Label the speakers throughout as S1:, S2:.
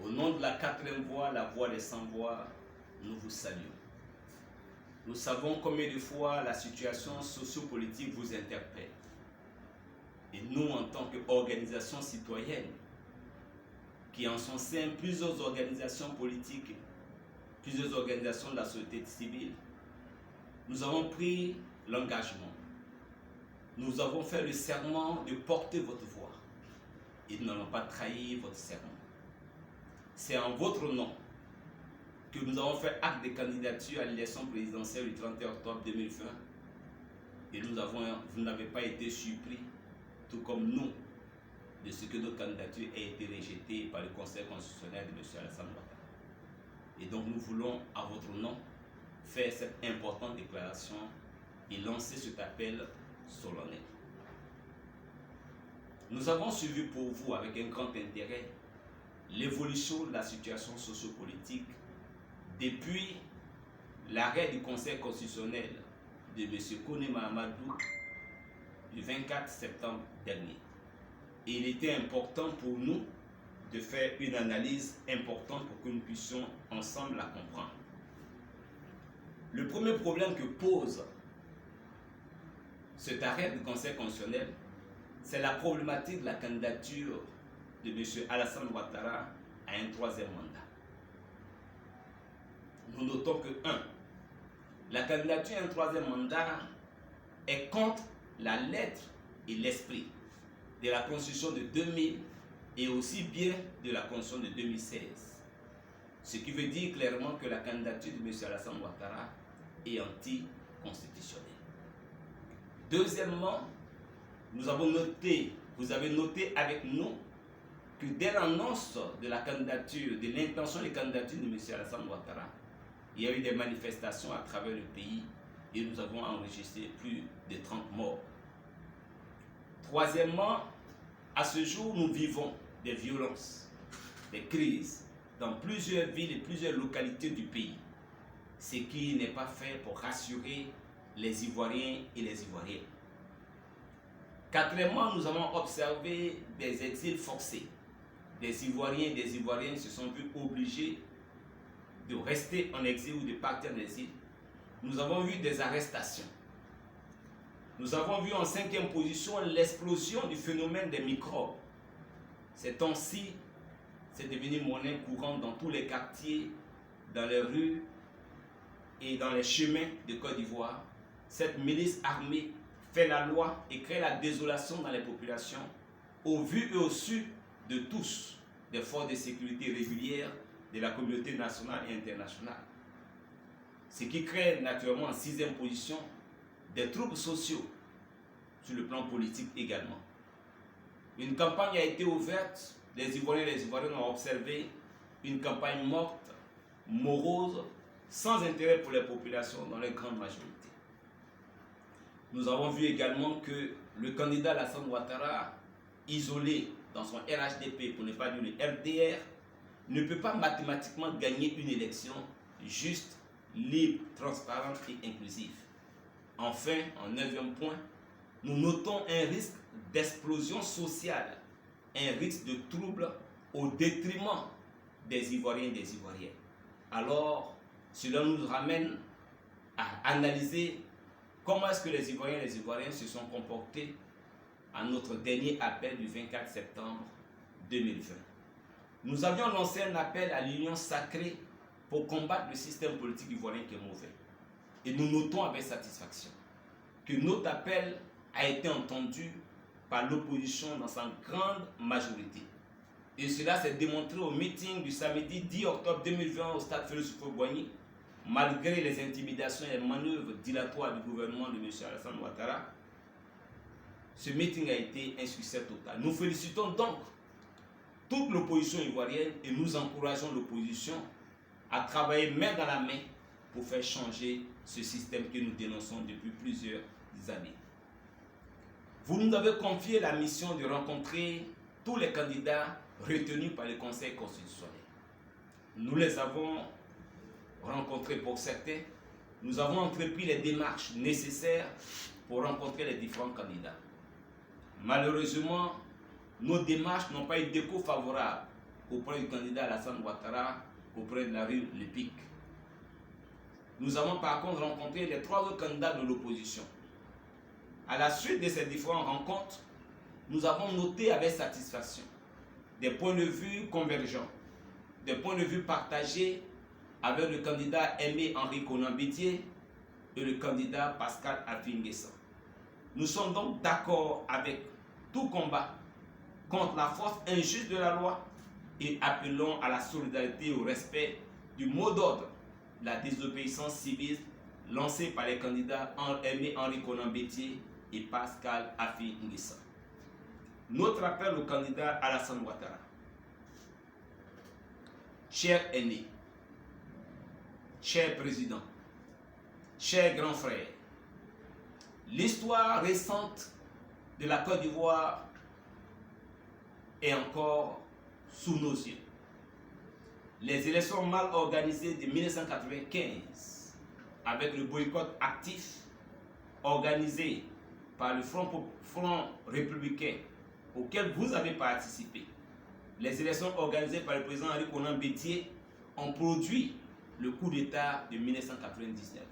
S1: Au nom de la quatrième voie, la voie des sans-voix, nous vous saluons. Nous savons combien de fois la situation sociopolitique vous interpelle. Et nous, en tant qu'organisation citoyenne, qui en son sein plusieurs organisations politiques, plusieurs organisations de la société civile, nous avons pris l'engagement. Nous avons fait le serment de porter votre voix. Et nous n'allons pas trahir votre serment. C'est en votre nom que nous avons fait acte de candidature à l'élection présidentielle du 31 octobre 2020. Et vous n'avez pas été surpris, tout comme nous, de ce que notre candidature a été rejetée par le Conseil constitutionnel de M. Alassane Ouattara. Et donc nous voulons, à votre nom, faire cette importante déclaration et lancer cet appel solennel. Nous avons suivi pour vous, avec un grand intérêt, l'évolution de la situation sociopolitique depuis l'arrêt du Conseil constitutionnel de M. Kone Mahamadou du 24 septembre dernier. Et il était important pour nous de faire une analyse importante pour que nous puissions ensemble la comprendre. Le premier problème que pose cet arrêt du Conseil constitutionnel, c'est la problématique de la candidature de M. Alassane Ouattara à un troisième mandat. Nous notons que 1. La candidature à un troisième mandat est contre la lettre et l'esprit de la Constitution de 2000 et aussi bien de la Constitution de 2016. Ce qui veut dire clairement que la candidature de M. Alassane Ouattara est anticonstitutionnelle. Deuxièmement, vous avez noté avec nous que dès l'annonce de la candidature, de l'intention de candidature de M. Alassane Ouattara, il y a eu des manifestations à travers le pays et nous avons enregistré plus de 30 morts. Troisièmement, à ce jour, nous vivons des violences, des crises dans plusieurs villes et plusieurs localités du pays, ce qui n'est pas fait pour rassurer les Ivoiriens et les Ivoiriennes. Quatrièmement, nous avons observé des exils forcés. Des Ivoiriens et des Ivoiriennes se sont vus obligés de rester en exil ou de partir en exil. Nous avons vu des arrestations. Nous avons vu en cinquième position l'explosion du phénomène des microbes. Ces temps-ci, c'est devenu monnaie courante dans tous les quartiers, dans les rues et dans les chemins de Côte d'Ivoire. Cette milice armée fait la loi et crée la désolation dans les populations, au vu et au su de tous, des forces de sécurité régulières de la communauté nationale et internationale. Ce qui crée naturellement en sixième position des troubles sociaux sur le plan politique également. Une campagne a été ouverte, les Ivoiriens et les Ivoiriennes ont observé une campagne morte, morose, sans intérêt pour les populations dans leur grande majorité. Nous avons vu également que le candidat Alassane Ouattara, isolé dans son RHDP, pour ne pas dire le FDR, ne peut pas mathématiquement gagner une élection juste, libre, transparente et inclusive. Enfin, en neuvième point, nous notons un risque d'explosion sociale, un risque de trouble au détriment des Ivoiriens et des Ivoiriennes. Alors, cela nous ramène à analyser comment est-ce que les Ivoiriens et les Ivoiriennes se sont comportés à notre dernier appel du 24 septembre 2020. Nous avions lancé un appel à l'union sacrée pour combattre le système politique ivoirien qui est mauvais. Et nous notons avec satisfaction que notre appel a été entendu par l'opposition dans sa grande majorité. Et cela s'est démontré au meeting du samedi 10 octobre 2020 au stade Félix Houphouët-Boigny, malgré les intimidations et les manœuvres dilatoires du gouvernement de M. Alassane Ouattara. Ce meeting a été un succès total. Nous félicitons donc toute l'opposition ivoirienne et nous encourageons l'opposition à travailler main dans la main pour faire changer ce système que nous dénonçons depuis plusieurs années. Vous nous avez confié la mission de rencontrer tous les candidats retenus par le Conseil constitutionnel. Nous les avons rencontrés pour certains. Nous avons entrepris les démarches nécessaires pour rencontrer les différents candidats. Malheureusement, nos démarches n'ont pas eu d'écho favorable auprès du candidat Alassane Ouattara, auprès de la rue Le Pic. Nous avons par contre rencontré les 3 autres candidats de l'opposition. À la suite de ces différentes rencontres, nous avons noté avec satisfaction des points de vue convergents, des points de vue partagés avec le candidat Aimé-Henri Konan Bédié et le candidat Pascal Affi N'Guessan. Nous sommes donc d'accord avec tout combat contre la force injuste de la loi et appelons à la solidarité et au respect du mot d'ordre, la désobéissance civile lancée par les candidats Aimé-Henri Konan Bédié et Pascal Affi N'Guessan. Notre appel au candidat Alassane Ouattara. Cher aîné, cher président, cher grand frère, l'histoire récente de la Côte d'Ivoire est encore sous nos yeux. Les élections mal organisées de 1995, avec le boycott actif organisé par le Front républicain auquel vous avez participé, les élections organisées par le président Henri Konan Bédié ont produit le coup d'État de 1999.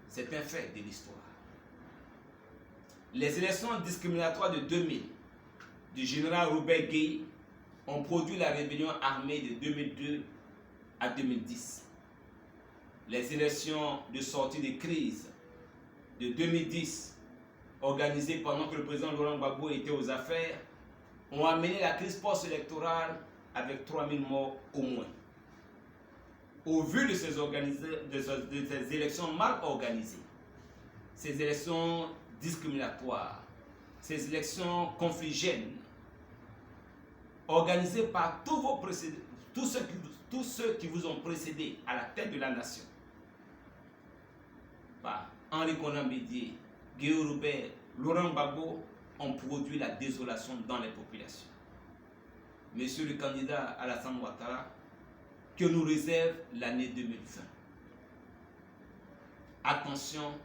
S1: C'est un fait de l'histoire. Les élections discriminatoires de 2000 du général Robert Gueye ont produit la rébellion armée de 2002 à 2010. Les élections de sortie de crise de 2010, organisées pendant que le président Laurent Gbagbo était aux affaires, ont amené la crise post-électorale avec 3000 morts au moins. Au vu de ces élections mal organisées, ces élections discriminatoires, ces élections confligènes, organisées par tous ceux qui vous ont précédé à la tête de la nation, par Henri Konan Bédié, Gueye Robert, Laurent Gbagbo, ont produit la désolation dans les populations. Monsieur le candidat Alassane Ouattara, que nous réserve l'année 2020. Attention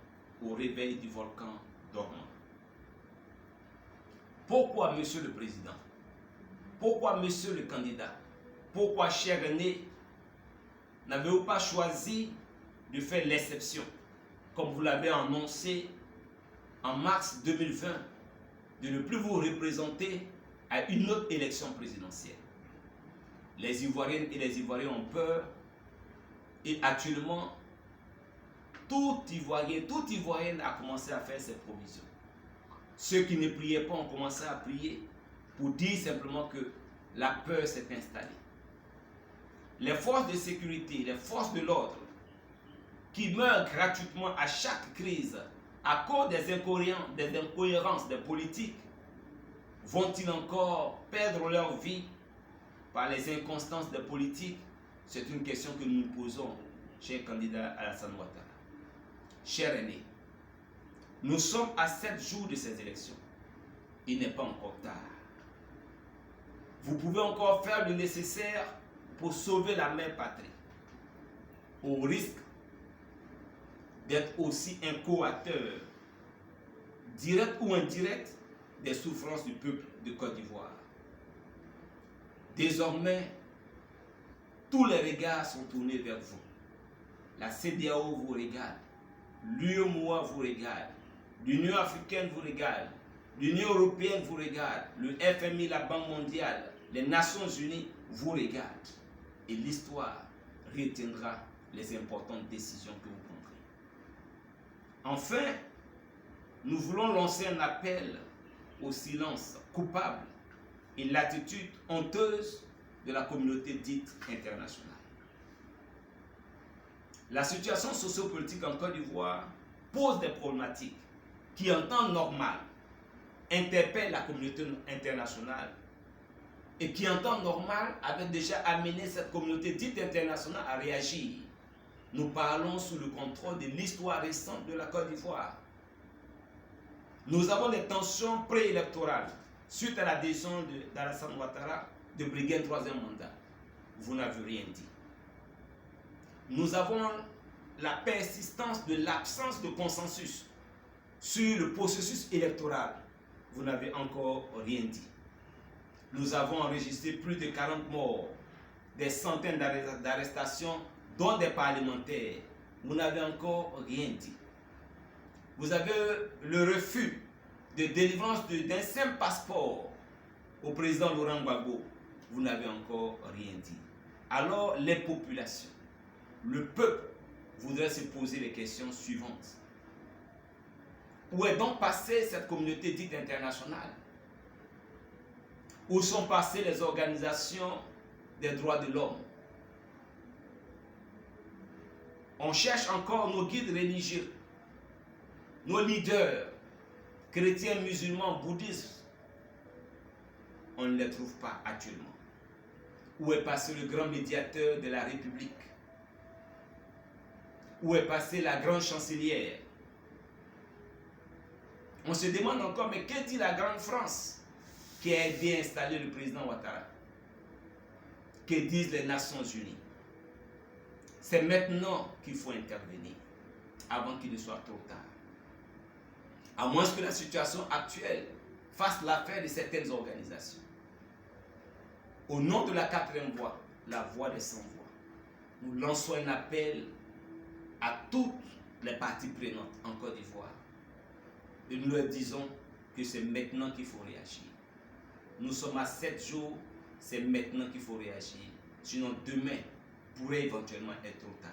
S1: au réveil du volcan dormant. Pourquoi, monsieur le président? Pourquoi, monsieur le candidat? Pourquoi, cher aîné, n'avez-vous pas choisi de faire l'exception, comme vous l'avez annoncé en mars 2020, de ne plus vous représenter à une autre élection présidentielle? Les Ivoiriennes et les Ivoiriens ont peur et actuellement, tout Ivoirien, toute Ivoirienne a commencé à faire ses provisions. Ceux qui ne priaient pas ont commencé à prier pour dire simplement que la peur s'est installée. Les forces de sécurité, les forces de l'ordre qui meurent gratuitement à chaque crise à cause des incohérences des politiques, vont-ils encore perdre leur vie par les inconstances des politiques? C'est une question que nous nous posons, cher candidat Alassane Ouattara. Cher aîné, nous sommes à 7 jours de ces élections. Il n'est pas encore tard. Vous pouvez encore faire le nécessaire pour sauver la mère patrie, au risque d'être aussi un co-acteur, direct ou indirect, des souffrances du peuple de Côte d'Ivoire. Désormais, tous les regards sont tournés vers vous. La CEDEAO vous regarde, l'UEMOA vous regarde, l'Union africaine vous regarde, l'Union européenne vous regarde, le FMI, la Banque mondiale, les Nations unies vous regardent. Et l'histoire retiendra les importantes décisions que vous prendrez. Enfin, nous voulons lancer un appel au silence coupable et l'attitude honteuse de la communauté dite internationale. La situation sociopolitique en Côte d'Ivoire pose des problématiques qui, en temps normal, interpellent la communauté internationale et qui, en temps normal, avaient déjà amené cette communauté dite internationale à réagir. Nous parlons sous le contrôle de l'histoire récente de la Côte d'Ivoire. Nous avons des tensions préélectorales suite à la décision d'Alassane Ouattara de briguer un 3e mandat. Vous n'avez rien dit. Nous avons la persistance de l'absence de consensus sur le processus électoral. Vous n'avez encore rien dit. Nous avons enregistré plus de 40 morts des centaines d'arrestations, dont des parlementaires. Vous n'avez encore rien dit. Vous avez le refus de délivrance d'un simple passeport au président Laurent Gbagbo. Vous n'avez encore rien dit. Alors les populations, le peuple voudrait se poser les questions suivantes. Où est donc passée cette communauté dite internationale? Où sont passées les organisations des droits de l'homme? On cherche encore nos guides religieux, nos leaders, chrétiens, musulmans, bouddhistes. On ne les trouve pas actuellement. Où est passé le grand médiateur de la République? Où est passée la grande chancelière? On se demande encore, mais que dit la grande France qui a aidé à installer le président Ouattara? Que disent les Nations Unies? C'est maintenant qu'il faut intervenir, avant qu'il ne soit trop tard. À moins que la situation actuelle fasse l'affaire de certaines organisations. Au nom de la quatrième voie, la voie des sans-voix, nous lançons un appel à toutes les parties prenantes en Côte d'Ivoire. Et nous leur disons que c'est maintenant qu'il faut réagir. Nous sommes à 7 jours, c'est maintenant qu'il faut réagir. Sinon demain pourrait éventuellement être trop tard.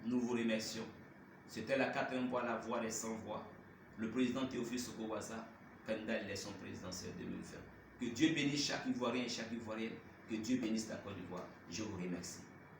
S1: Nous vous remercions. C'était la quatrième voie, la voie des sans-voix. Le président Théophile Sokowaza, candidat à l'élection présidentielle 2020. Que Dieu bénisse chaque Ivoirien et chaque Ivoirienne. Que Dieu bénisse la Côte d'Ivoire. Je vous remercie.